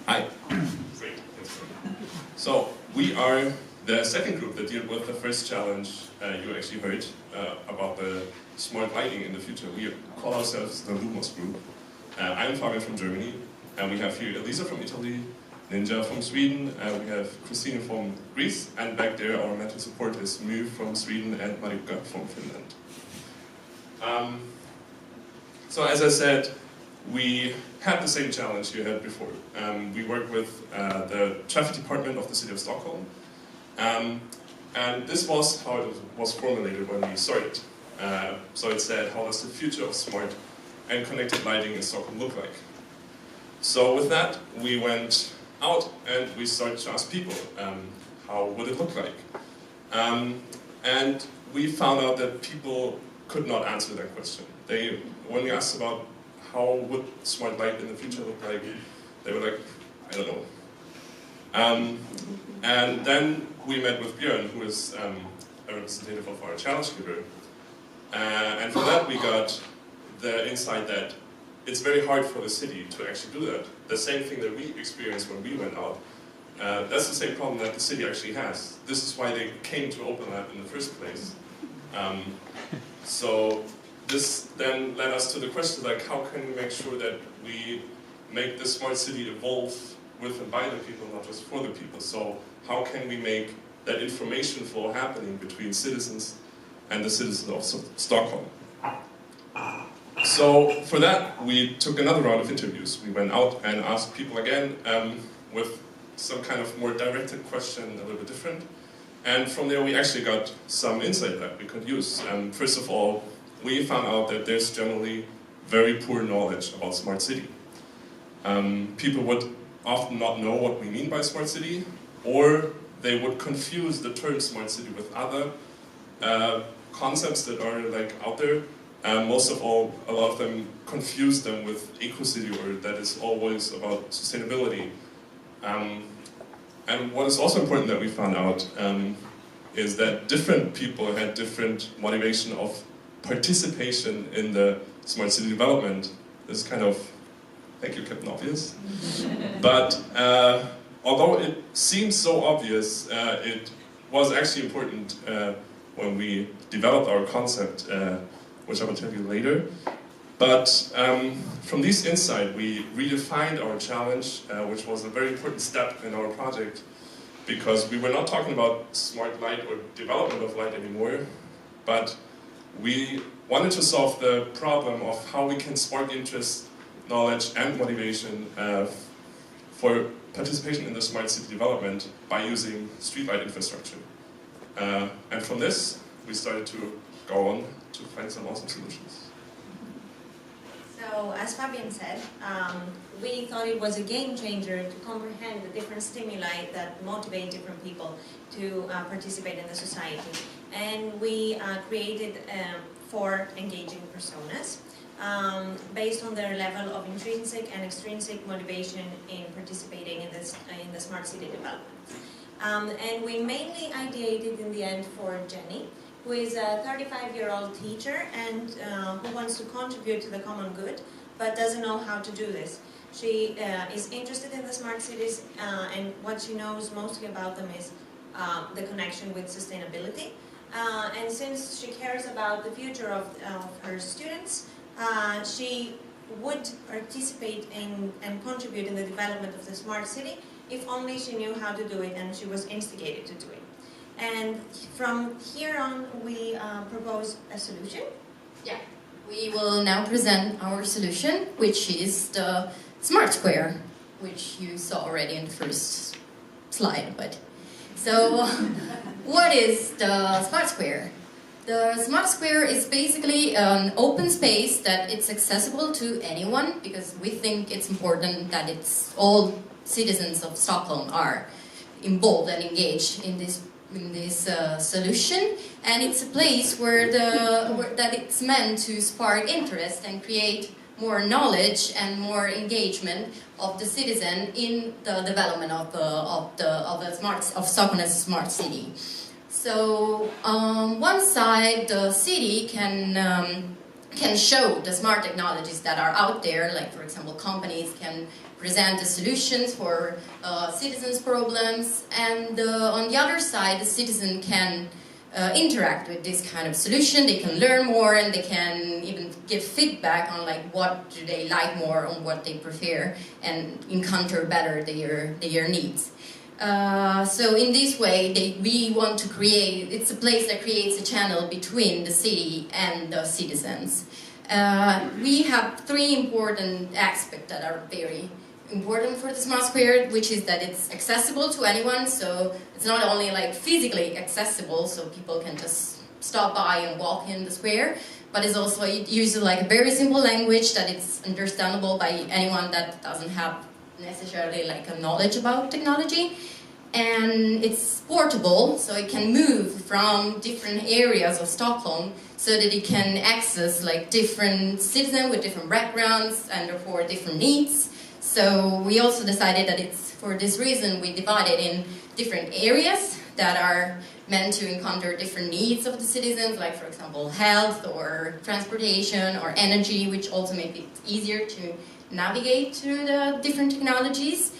Hi. Great. So we are the second group that deal with the first challenge you actually heard about the smart lighting in the future. We call ourselves the Lumos group. I'm Fabian from Germany, and we have here Elisa from Italy, Ninja from Sweden, we have Christina from Greece, and back there our mental support is Mu from Sweden and Marika from Finland. So as I said, we had the same challenge you had before. We worked with the traffic department of the City of Stockholm, and this was how it was formulated when we started. So it said, how does the future of smart and connected lighting in Stockholm look like? So with that, we went out and we started to ask people, how would it look like? And we found out that people could not answer that question. When we asked about how would smart light in the future look like, they were like, I don't know. And then we met with Björn, who is a representative of our challenge giver. And for that we got the insight that it's very hard for the city to actually do that. The same thing that we experienced when we went out. That's the same problem that the city actually has. This is why they came to Openlab in the first place. So this then led us to the question, like, how can we make sure that we make the smart city evolve with and by the people, not just for the people? So how can we make that information flow happening between citizens and the citizens of Stockholm? So for that, we took another round of interviews. We went out and asked people again with some kind of more directed question, a little bit different. And from there, we actually got some insight that we could use. First of all, we found out that there's generally very poor knowledge about smart city. People would often not know what we mean by smart city, or they would confuse the term smart city with other concepts that are like out there. Most of all, a lot of them confuse them with eco-city, or that is always about sustainability. And what is also important that we found out is that different people had different motivation of participation in the smart city development. This is kind of, thank you, Captain Obvious. But although it seems so obvious, it was actually important when we developed our concept, which I will tell you later. But from this insight, we redefined our challenge, which was a very important step in our project, because we were not talking about smart light or development of light anymore, but we wanted to solve the problem of how we can spark interest, knowledge, and motivation for participation in the smart city development by using streetlight infrastructure. And from this, we started to go on to find some awesome solutions. So, as Fabian said, we thought it was a game changer to comprehend the different stimuli that motivate different people to participate in the society. And we created 4 engaging personas based on their level of intrinsic and extrinsic motivation in participating in the smart city development. And we mainly ideated in the end for Jenny, who is a 35-year-old teacher and who wants to contribute to the common good, but doesn't know how to do this. She is interested in the smart cities, and what she knows mostly about them is the connection with sustainability. And since she cares about the future of her students, she would participate in and contribute in the development of the smart city if only she knew how to do it and she was instigated to do it. And from here on, we propose a solution. Yeah, we will now present our solution, which is the Smart Square, which you saw already in the first slide. But so, what is the Smart Square? The Smart Square is basically an open space that it's accessible to anyone, because we think it's important that all citizens of Stockholm are involved and engaged in this solution, and it's a place where that it's meant to spark interest and create more knowledge and more engagement of the citizen in the development of Stockholm as a smart city. So on one side, the city can can show the smart technologies that are out there, like for example companies can present the solutions for citizens' problems, and on the other side the citizen can interact with this kind of solution. They can learn more, and they can even give feedback on like what do they like more, on what they prefer, and encounter better their needs. So in this way, we want to create, it's a place that creates a channel between the city and the citizens. We have three important aspects that are very important for the smart square, which is that it's accessible to anyone. So it's not only like physically accessible, so people can just stop by and walk in the square, but it's also, it uses like a very simple language that it's understandable by anyone that doesn't have necessarily like a knowledge about technology. And it's portable, so it can move from different areas of Stockholm so that it can access like different citizens with different backgrounds and therefore different needs. So we also decided that it's, for this reason, we divided in different areas that are meant to encounter different needs of the citizens, like for example health or transportation or energy, which also make it easier to navigate through the different technologies.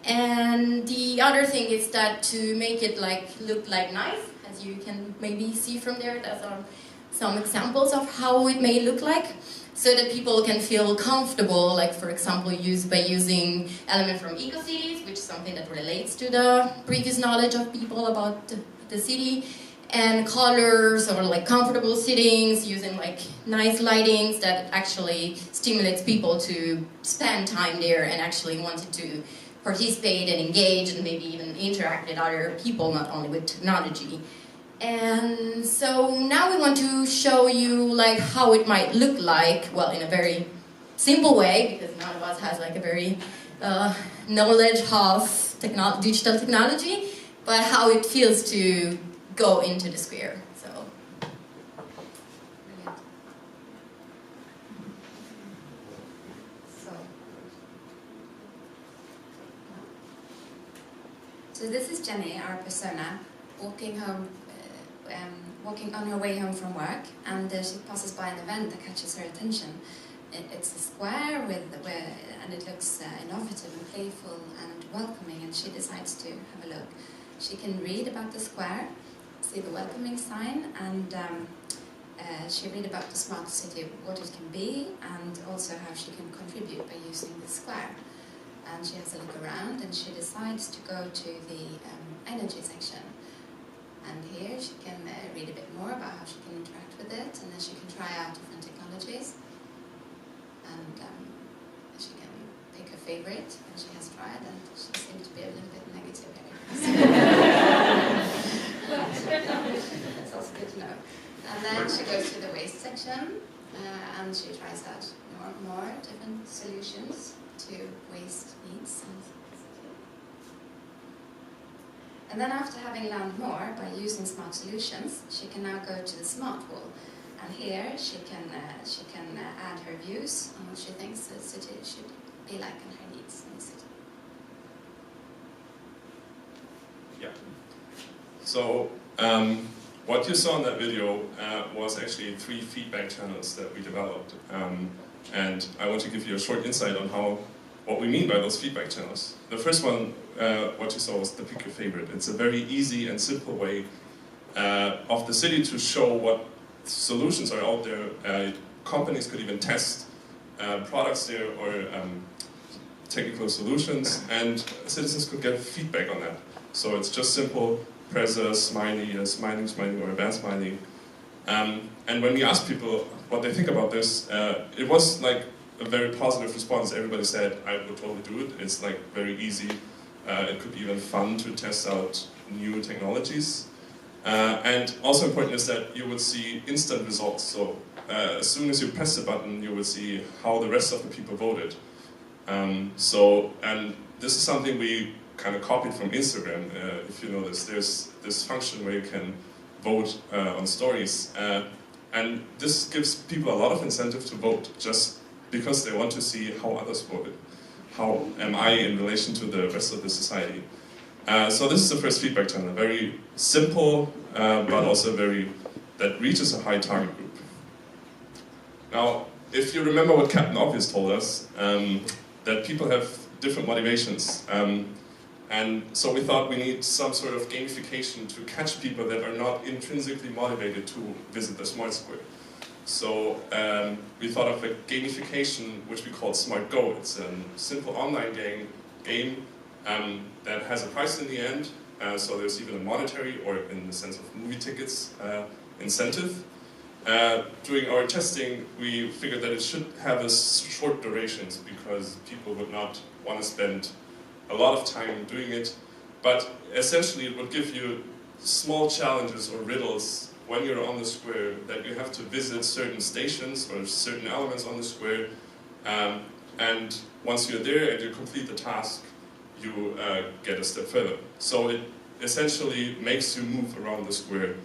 And the other thing is that to make it like look like nice, as you can maybe see from there, those are some examples of how it may look like, so that people can feel comfortable, like for example by using elements from eco-cities, which is something that relates to the previous knowledge of people about the city, and colors or like comfortable sittings, using like nice lightings that actually stimulates people to spend time there and actually wanted to participate and engage and maybe even interact with other people, not only with technology. And so now we want to show you like how it might look like, well, in a very simple way, because none of us has like a very knowledge of digital technology, but how it feels to go into the square. So this is Jenny, our persona, walking home, walking on her way home from work, and she passes by an event that catches her attention. It's a square and it looks innovative and playful and welcoming, and she decides to have a look. She can read about the square, see the welcoming sign, and she read about the smart city, what it can be, and also how she can contribute by using the square. And she has a look around, and she decides to go to the energy section. And here she can read a bit more about how she can interact with it, and then she can try out different technologies. And she can pick her favorite, and she has tried, and she seems to be a little bit negative here. That's also good to know. And then she goes to the waste section, and she tries out more different solutions to waste needs. And then after having learned more by using smart solutions, she can now go to the smart wall. And here she can add her views on what she thinks the city should be like and her needs in the city. Yeah. So what you saw in that video was actually 3 feedback channels that we developed. And I want to give you a short insight on what we mean by those feedback channels. The first one, what you saw, was the pick your favorite. It's a very easy and simple way of the city to show what solutions are out there. Companies could even test products there or technical solutions, and citizens could get feedback on that. So it's just simple, press a smiley, or a bad smiley. And when we asked people what they think about this, it was like a very positive response. Everybody said, I would totally do it. It's like very easy. It could be even fun to test out new technologies. And also important is that you would see instant results. So as soon as you press the button, you will see how the rest of the people voted. And this is something we kind of copied from Instagram. If you notice, there's this function where you can vote on stories. And this gives people a lot of incentive to vote, just because they want to see how others voted. How am I in relation to the rest of the society? So this is the first feedback channel, very simple, but also that reaches a high target group. Now, if you remember what Captain Obvious told us, that people have different motivations. And so we thought we need some sort of gamification to catch people that are not intrinsically motivated to visit the Smart Square. So we thought of a gamification which we called Smart Go. It's a simple online game that has a price in the end. So there's even a monetary, or in the sense of movie tickets, incentive. During our testing, we figured that it should have a short durations because people would not want to spend a lot of time doing it. But essentially, it would give you small challenges or riddles when you're on the square that you have to visit certain stations or certain elements on the square. And once you're there and you complete the task, you get a step further. So it essentially makes you move around the square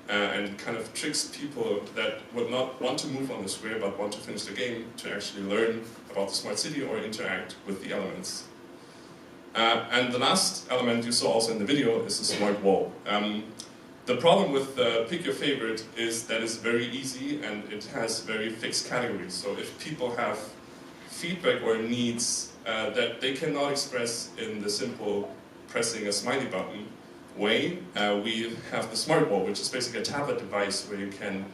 and kind of tricks people that would not want to move on the square but want to finish the game to actually learn about the smart city or interact with the elements. And the last element you saw also in the video is the smart wall. The problem with Pick Your Favorite is that it's very easy and it has very fixed categories. So if people have feedback or needs that they cannot express in the simple pressing a smiley button way, we have the smart wall, which is basically a tablet device where you can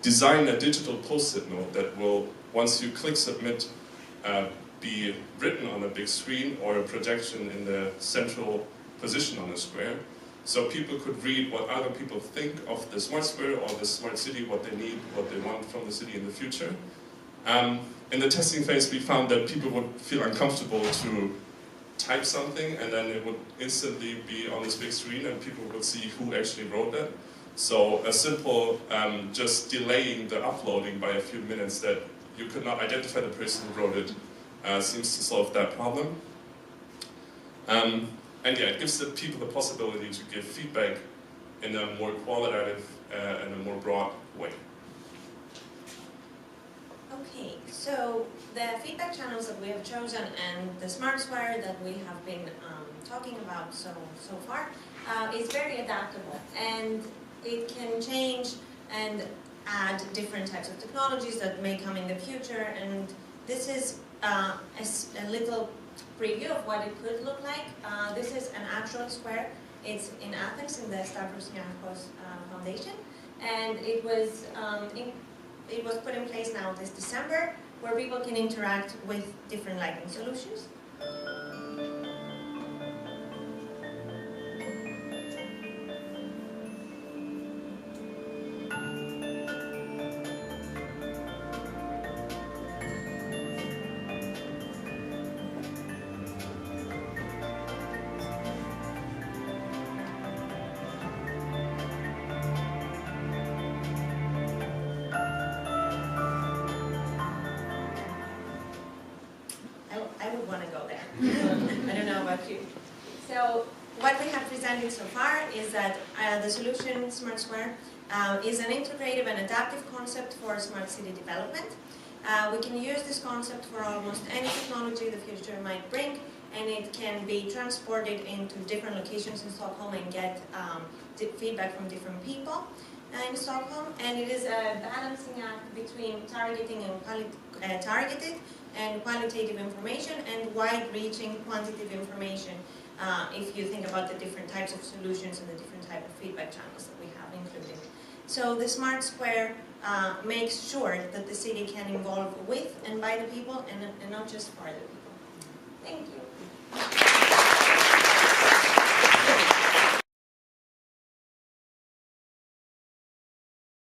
design a digital post-it note that will, once you click submit, be written on a big screen or a projection in the central position on the square. So people could read what other people think of the smart square or the smart city, what they need, what they want from the city in the future. In the testing phase, we found that people would feel uncomfortable to type something and then it would instantly be on this big screen and people would see who actually wrote that. So a simple just delaying the uploading by a few minutes that you could not identify the person who wrote it seems to solve that problem. And yeah, it gives the people the possibility to give feedback in a more qualitative and a more broad way. Okay, so the feedback channels that we have chosen and the smart square that we have been talking about so far is very adaptable, and it can change and add different types of technologies that may come in the future, and this is a little preview of what it could look like. This is an actual square. It's in Athens in the Stavros Niarchos Foundation, and it was put in place now this December, where people can interact with different lighting solutions. I would want to go there. I don't know about you. So what we have presented so far is that the solution Smart Square is an integrative and adaptive concept for smart city development. We can use this concept for almost any technology the future might bring, and it can be transported into different locations in Stockholm and get feedback from different people in Stockholm. And it is a balancing act between targeting and targeted and qualitative information and wide-reaching quantitative information if you think about the different types of solutions and the different type of feedback channels that we have included. So the Smart Square makes sure that the city can evolve with and by the people and not just for the people.